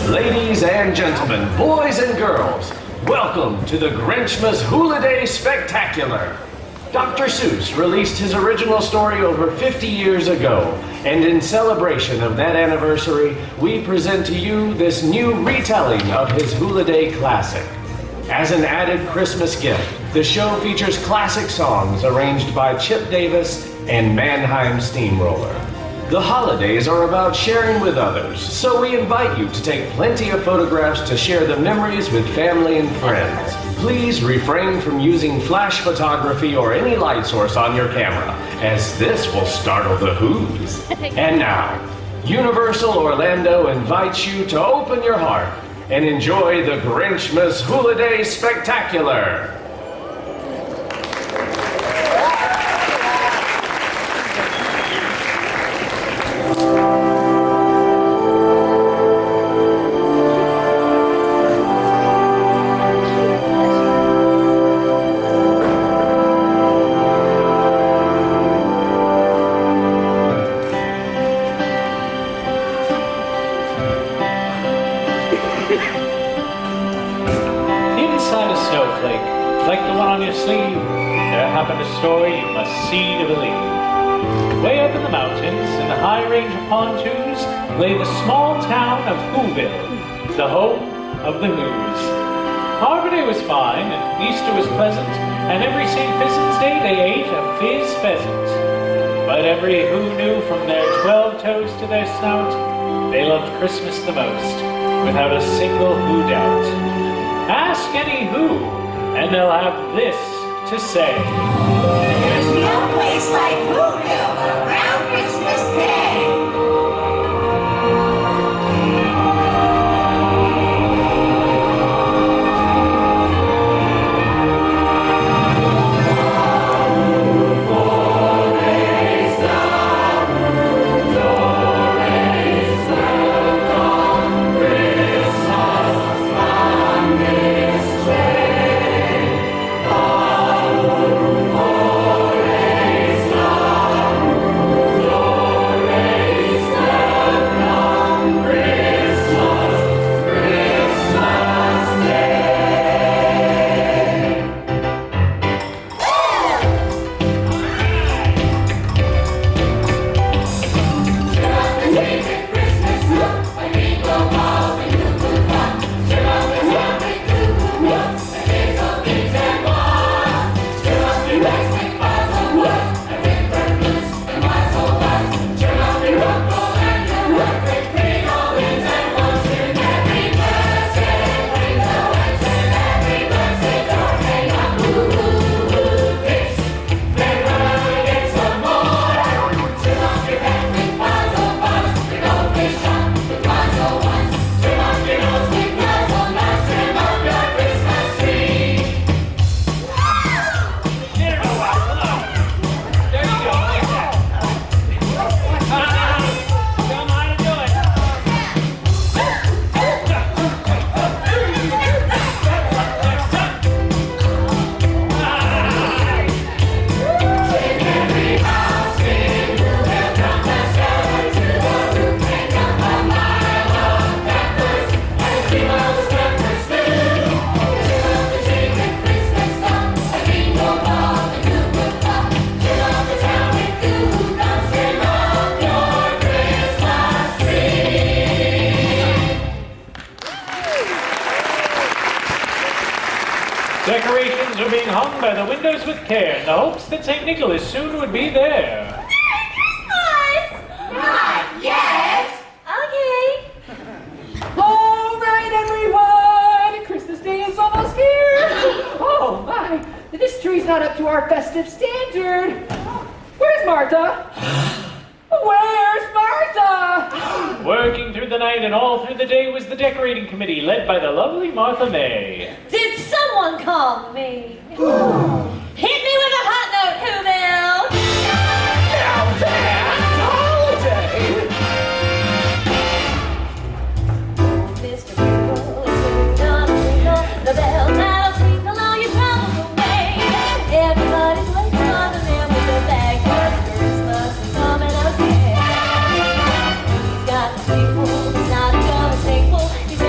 Ladies and gentlemen, boys and girls, welcome to the Grinchmas Holiday Spectacular. Dr. Seuss released his original story over 50 years ago, and in celebration of that anniversary, we present to you this new retelling of his holiday classic. As an added Christmas gift, the show features classic songs arranged by Chip Davis and Mannheim Steamroller. The holidays are about sharing with others, so we invite you to take plenty of photographs to share the memories with family and friends. Please refrain from using flash photography or any light source on your camera, as this will startle the Who's. And now, Universal Orlando invites you to open your heart and enjoy the Grinchmas Holiday Spectacular. Inside a snowflake, like the one on your sleeve, there happened a story you must see to believe. Way up in the mountains, in the high range of pontoons, lay the small town of Whoville, the home of the Who's. Arbor Day was fine, and Easter was pleasant, and every St. Pheasant's Day they ate a fizz pheasant. But every Who knew from their 12 toes to their snout, they loved Christmas the most, without a single Who doubt. Ask any Who, and they'll have this to say. There's no place like Whoville around Christmas Day. Decorations are being hung by the windows with care in the hopes that St. Nicholas soon would be there. Merry Christmas! Not yet. Okay. All right, everyone! Christmas Day is almost here! Oh, my! This tree's not up to our festive standard. Where's Martha? Where's Martha? Working through the night and all through the day was the decorating committee led by the lovely Marla May. Did someone call me? Hit me with a hot note, Whoville! Now that's holiday! Mr. Whoville is gonna jingle, the bells that'll tinkle all your troubles away. Everybody's waiting on the man with the bag, 'cause Christmas is coming again. He's got the sweet wool, he's not gonna take wool, he's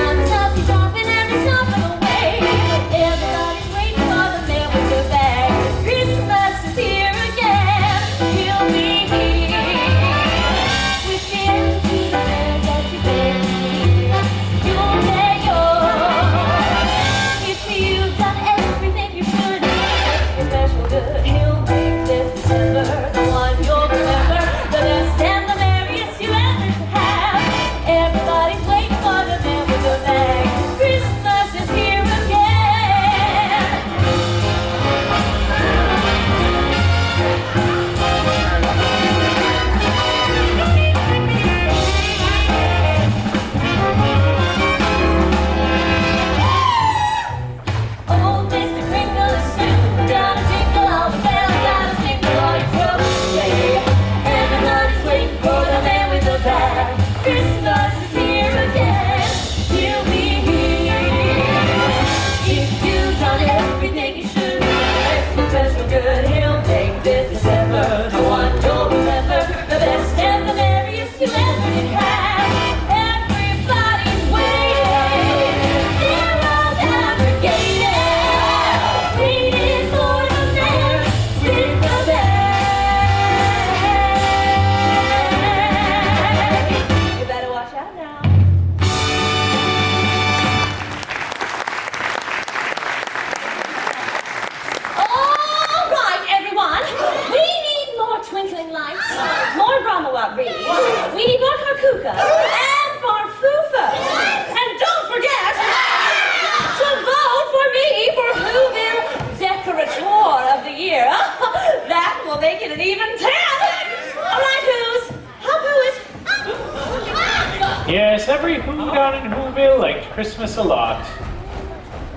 every Who down in Whoville liked Christmas a lot.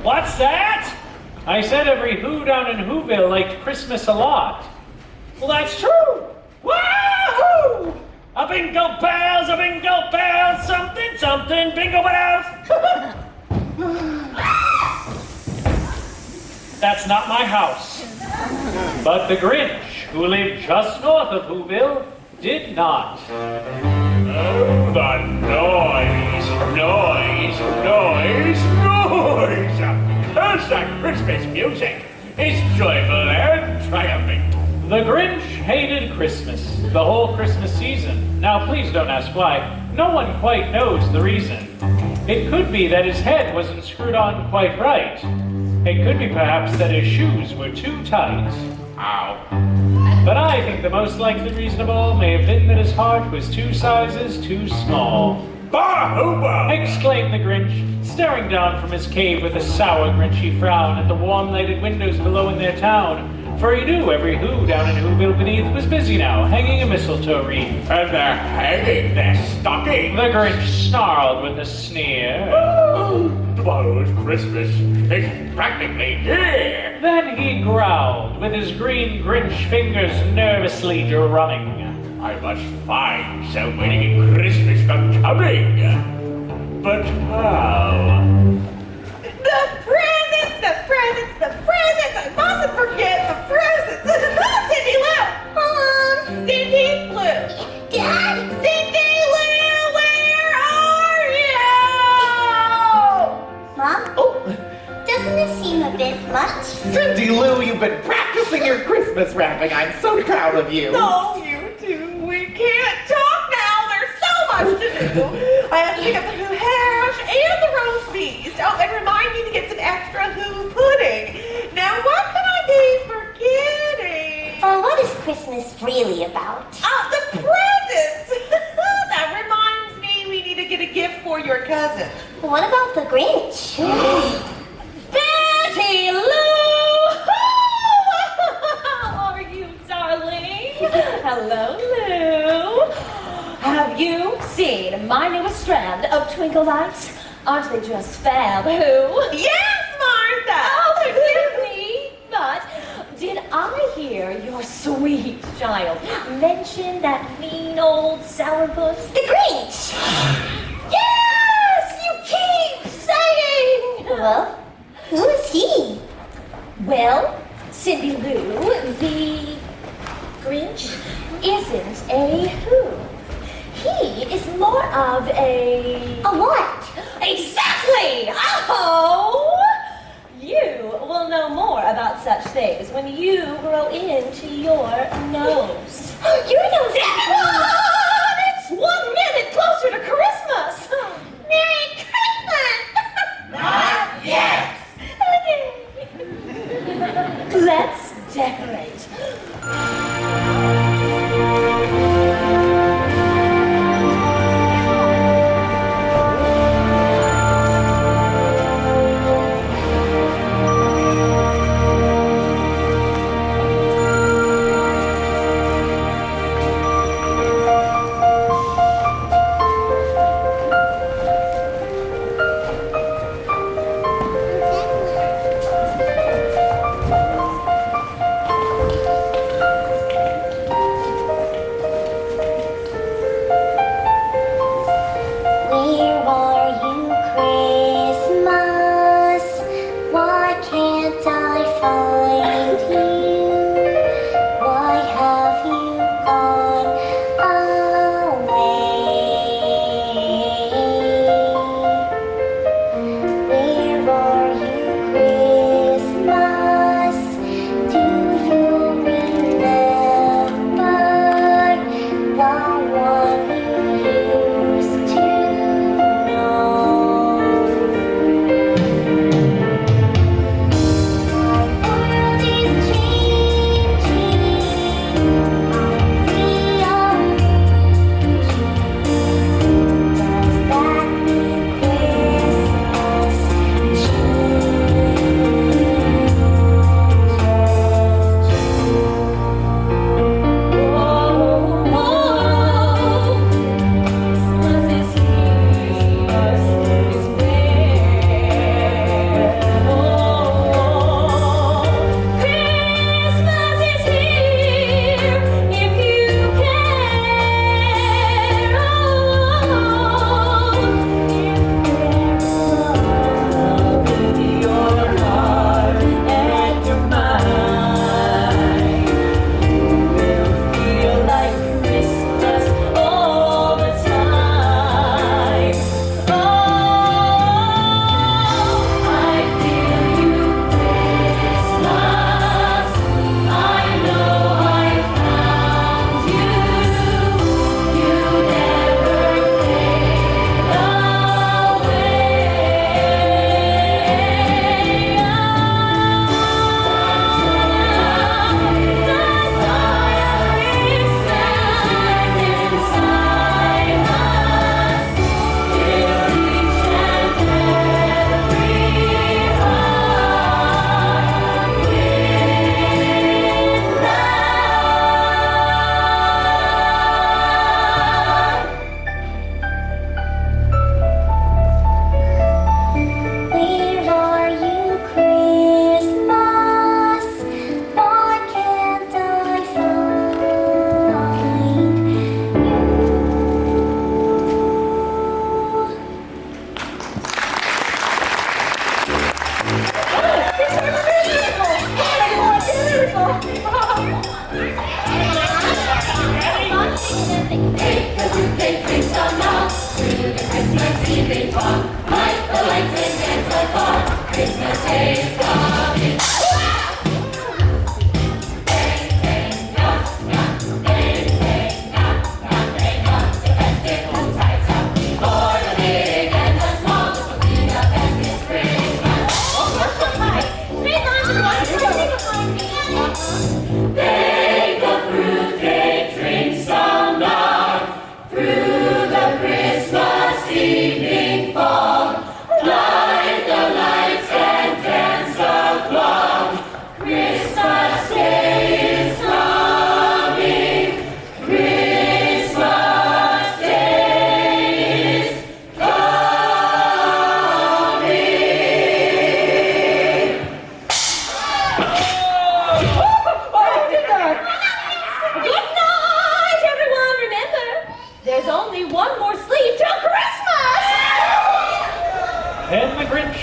What's that? I said every Who down in Whoville liked Christmas a lot. Well, that's true. Wahoo! A bingo bells, something, something, bingo bells. That's not my house. But the Grinch, who lived just north of Whoville, did not. Oh, the noise. Curse that Christmas music is joyful and triumphant. The Grinch hated Christmas, the whole Christmas season. Now, please don't ask why. No one quite knows the reason. It could be that his head wasn't screwed on quite right. It could be perhaps that his shoes were too tight. Ow. But I think the most likely reason of all may have been that his heart was 2 sizes too small. Bah-hoo-bah! Exclaimed the Grinch, staring down from his cave with a sour, grinchy frown at the warm-lighted windows below in their town. For he knew every Who down in Whoville beneath was busy now, hanging a mistletoe wreath. And they're hanging their stocking. The Grinch snarled with a sneer. Tomorrow's Christmas is practically here. Then he growled, with his green Grinch fingers nervously drumming. I must find some way to keep Christmas from coming. But how? The presents! I mustn't forget the presents! Cindy Lou! Cindy Lou! Dad? Cindy Lou, where are you? Mom? Oh, Doesn't this seem a bit much? Cindy Lou, you've been practicing your Christmas wrapping. I'm so proud of you. no, you two, we can't talk now. There's so much to do. I have to pick up the Who hash and the roast beef. Oh, and remind me to get some extra Who pudding. Now, what can I be forgetting? What is Christmas really about? The presents! That reminds me, we need to get a gift for your cousin. What about the Grinch? Betty Lou! How are you, darling? Hello, Lou. Have you seen my newest strand of twinkle lights? Aren't they just fab, Who? Yes, Martha! Oh, forgive me, but did I hear your sweet child mention that mean old sourpuss? The Grinch! Yes, you keep saying! Well, who is he? Well, Cindy Lou, the Grinch isn't a Who. He is more of a what? Exactly! Oh! You will know more about such things when you grow into your nose. Your nose? It's 1 minute closer to Christmas! Merry Christmas! Not yet! Okay. Let's decorate.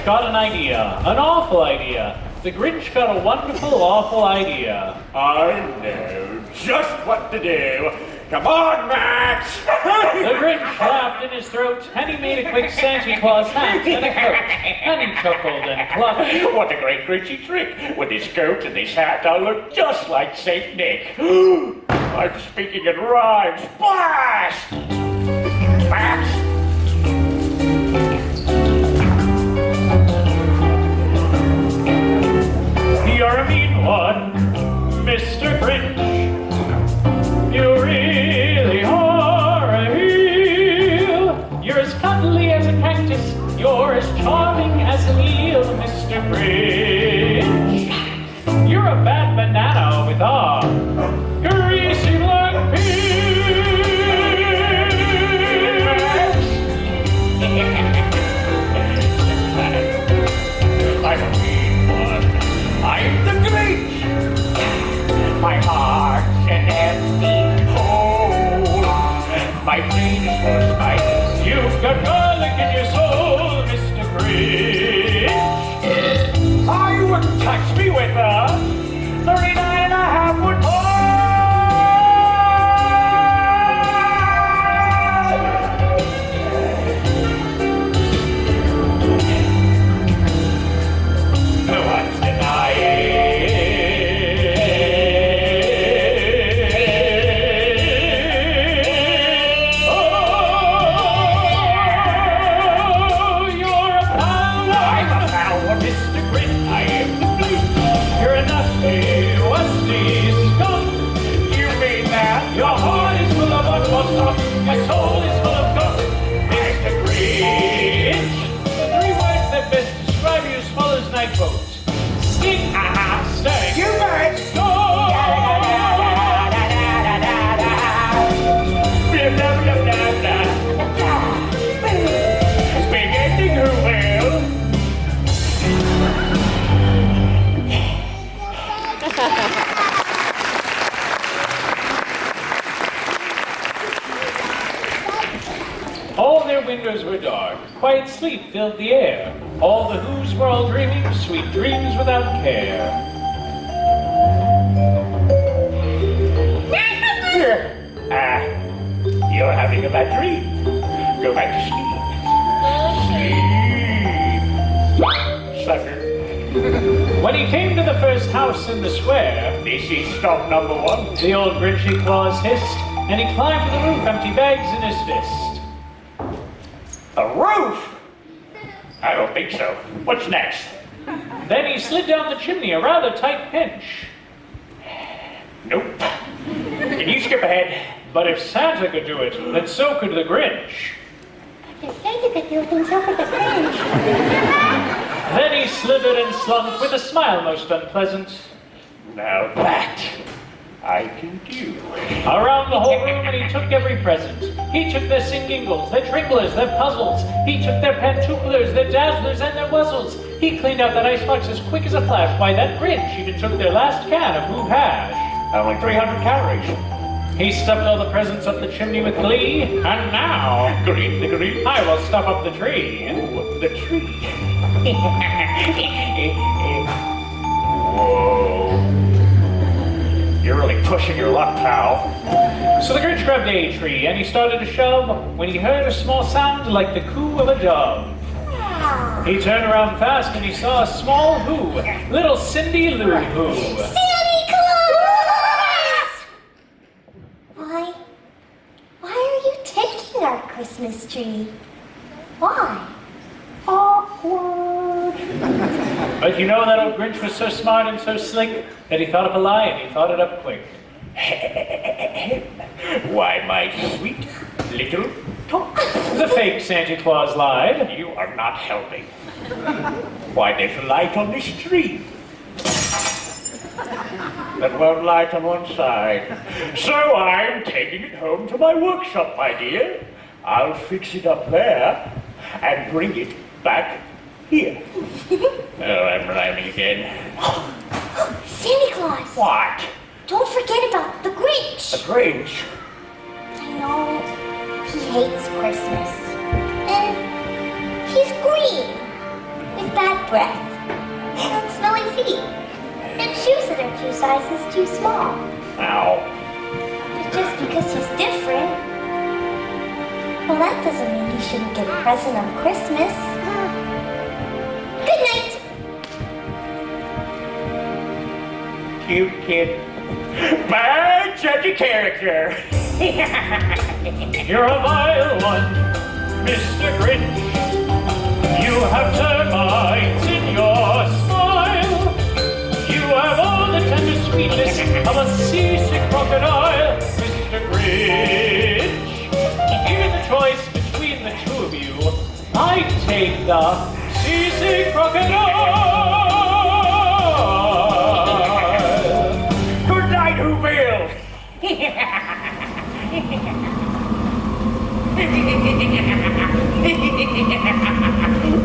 Got an idea, an awful idea. The Grinch got a wonderful, awful idea. I know just what to do. Come on, Max! The Grinch laughed in his throat, and he made a quick Santa Claus hat and a coat, and he chuckled and clucked. What a great Grinchy trick! With his coat and his hat, I'll look just like Saint Nick. I'm speaking in rhymes. Blast! Max! You're a mean one, Mr. Grinch. You really are a heel. You're as cuddly as a cactus. You're as charming as an eel, Mr. Grinch. You're a bad banana with a greasy black I'm a mean one. I'm the Grinch. My heart's an empty hole. My brain is full of spiders. You've got garlic in your soul, Mr. Grinch. I wouldn't touch me with a 39.5 wood pole. No one's denying. Oh, you're a power. I'm a power, Mr. Grinch. I am the blue. You're a nasty, rusty skunk. You mean that? Your heart is full of unwashed, your soul is full of gunk. Mr. Grinch. The three words that best describe you as follows, night boat. Stink, stank, You bet. go! Spaghetti Whoville. All their windows were dark. Quiet sleep filled the air. All the Who's were all dreaming sweet dreams without care. You're having a bad dream. Go back to sleep. Sleep. Sucker. When he came to the first house in the square, This is stop number one. the old Grinchy Claus hissed, and he climbed to the roof, empty bags in his fist. A roof? I don't think so. What's next? Then he slid down the chimney, a rather tight pinch. Nope. Can you skip ahead? But if Santa could do it, then so could the Grinch. Then he slithered and slunk with a smile most unpleasant. Now that I can do. Around the whole room, and he took every present. He took their sing-gingles, their tringlers, their puzzles. He took their pantuflers, their dazzlers, and their wuzzles. He cleaned out that icebox as quick as a flash. Why, that Grinch even took their last can of Who hash. Only 300 calories. He stuffed all the presents up the chimney with glee, and now Green the green. I will stuff up the tree. Ooh, the tree. Whoa. You're really pushing your luck, pal. So the Grinch grabbed a tree, and he started to shove when he heard a small sound like the coo of a dove. He turned around fast and he saw a small Who, little Cindy Lou Who. Santa Claus! Why are you taking our Christmas tree? Why? Awkward. But you know that old Grinch was so smart and so slick that he thought up a lie and he thought it up quick. Why, my sweet little tot. The fake Santa Claus lied. You are not helping. Why, there's a light on this tree. That won't light on one side. So I'm taking it home to my workshop, my dear. I'll fix it up there and bring it back here. Oh, I'm rhyming again. Santa Claus! What? Don't forget about the Grinch! The Grinch? I know he hates Christmas. And he's green, with bad breath, and smelly feet, and shoes that are 2 sizes too small. Ow. But just because he's different, well, that doesn't mean you shouldn't get a present on Christmas. Good night! Cute kid. Bad judge of character. You're a vile one, Mr. Grinch. You have termites in your smile. You have all the tender sweetness of a seasick crocodile, Mr. Grinch. Given the choice between the two of you, I'd take the seasick crocodile. Good night, Whoville.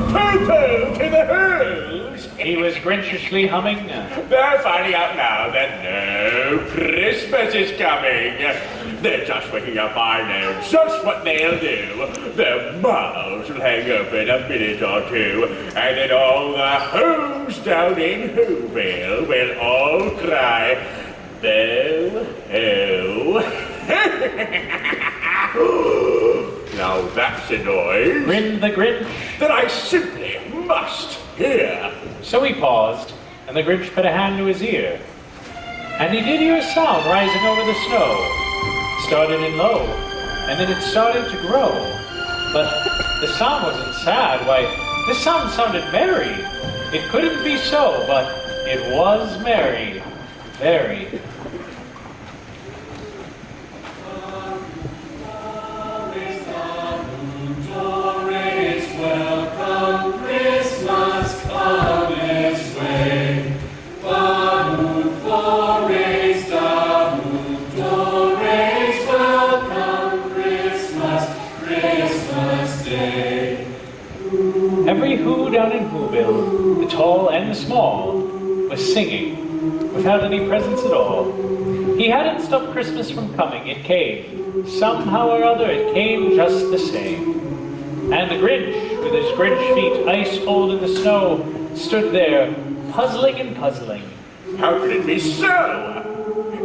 Poo-poo to the Who's. He was Grinchishly humming. They're finding out now that no Christmas is coming. They're just waking up, I know just what they'll do. Their mouths will hang open a minute or two, and then all the Who's down in Whoville will all cry, "Boo hoo." Now that's a noise Grinned the Grinch. that I simply must hear. So he paused, and the Grinch put a hand to his ear. And he did hear a sound rising over the snow. It started in low, and then it started to grow. But the sound wasn't sad. Why, this sound sounded merry. It couldn't be so, but it was merry. Very. Every Who down in Whoville, the tall and the small, was singing without any presents at all. He hadn't stopped Christmas from coming. It came. Somehow or other, it came just the same. And the Grinch, with his Grinch feet ice cold in the snow, stood there, puzzling and puzzling. How could it be so?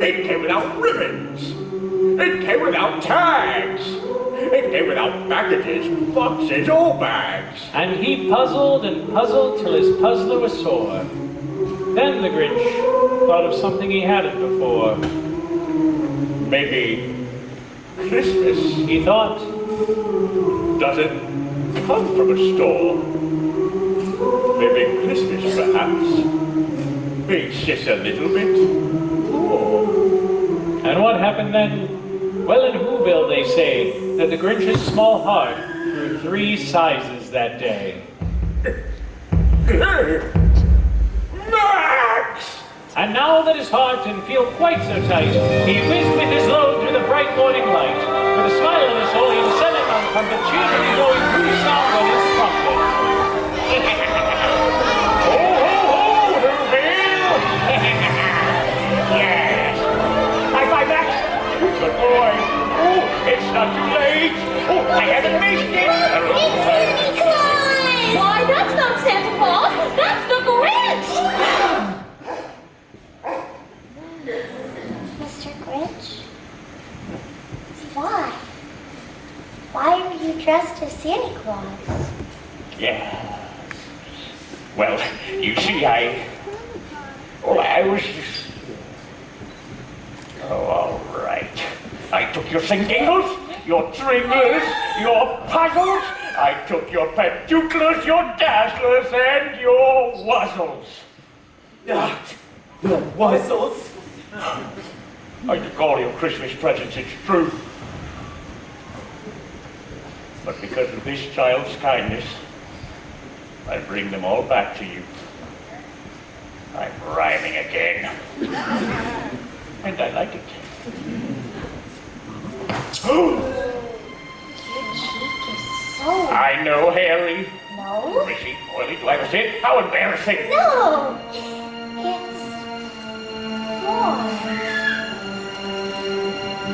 It came without ribbons. It came without tags. It came without packages, boxes, or bags. And he puzzled and puzzled till his puzzler was sore. Then the Grinch thought of something he hadn't before. Maybe Christmas He thought, doesn't come from a store. Maybe Christmas, perhaps, makes just a little bit more. and what happened then? Well, in Whoville they say that the Grinch's small heart grew 3 sizes that day. Max! And now that his heart didn't feel quite so tight, he whizzed with his load through the bright morning light. With a smile on his soul, he descended on the trumpet, cheerfully blowing through the sound on his trumpet. Ho, ho, ho, Whoville! Yes! High five, Max! Good boy! Oh, it's not too late! Oh, I haven't missed it! It's Santa Claus! Why, that's not Santa Claus. That's the Grinch. Mr. Grinch? Why? Why are you dressed as Santa Claus? Well, you see, I was just... Oh, all right. I took your singingles, your tringles, your puzzles. I took your peduclers, your dazzlers, and your wuzzles. The wuzzles. I took all your Christmas presents, it's true. But because of this child's kindness, I bring them all back to you. I'm rhyming again. And I like it. Your cheek is so... I know, Harry. No? Grishy, oily, do I ever see it? How embarrassing. No! It's... warm.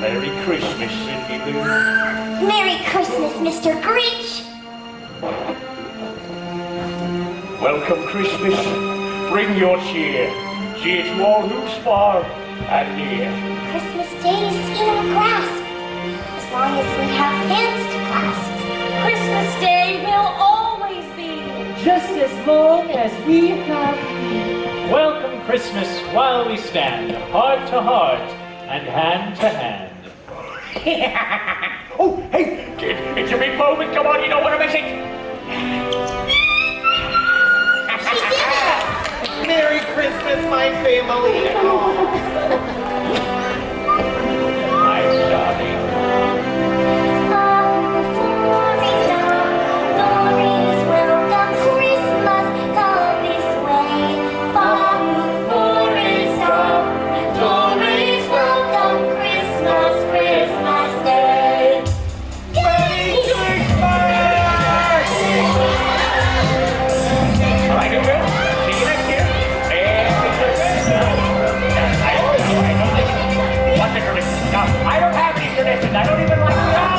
Merry Christmas, Cindy Lou. Merry Christmas, Mr. Grinch! Welcome, Christmas. Bring your cheer. Cheer to all who's far and near. Christmas Day is in our grasp, as long as we have hands to clasp. Christmas Day will always be. Just as long as we have you. Welcome Christmas while we stand, heart to heart and hand to hand. Oh, hey, kid, it's a big moment. Come on, you don't want to miss it. Merry Christmas, my family. My darling. Glories welcome Christmas, come this way. Glories welcome Christmas, Christmas Day. Merry All right, you will. See you next year. What's the tradition? No, I don't have any traditions. I don't even like the owl.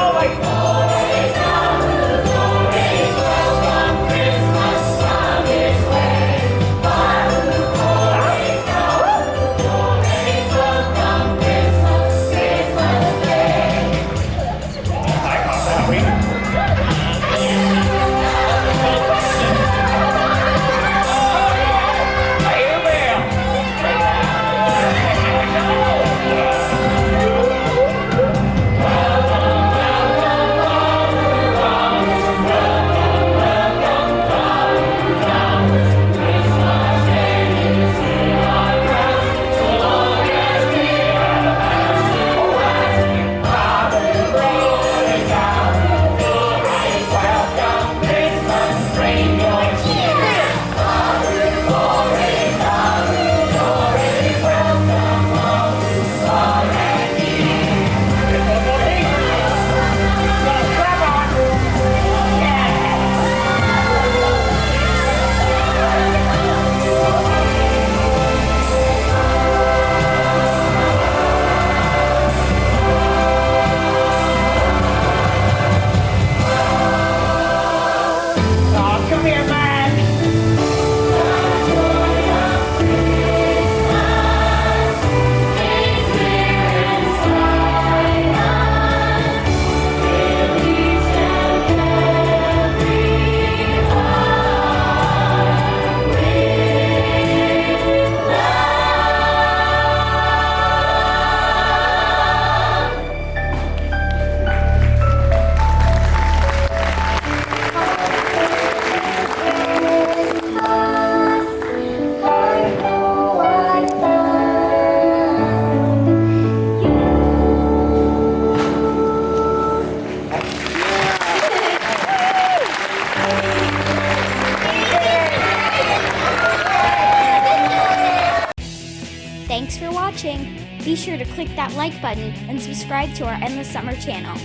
Thanks for watching. Be sure to click that like button and subscribe to our Endless Summer channel.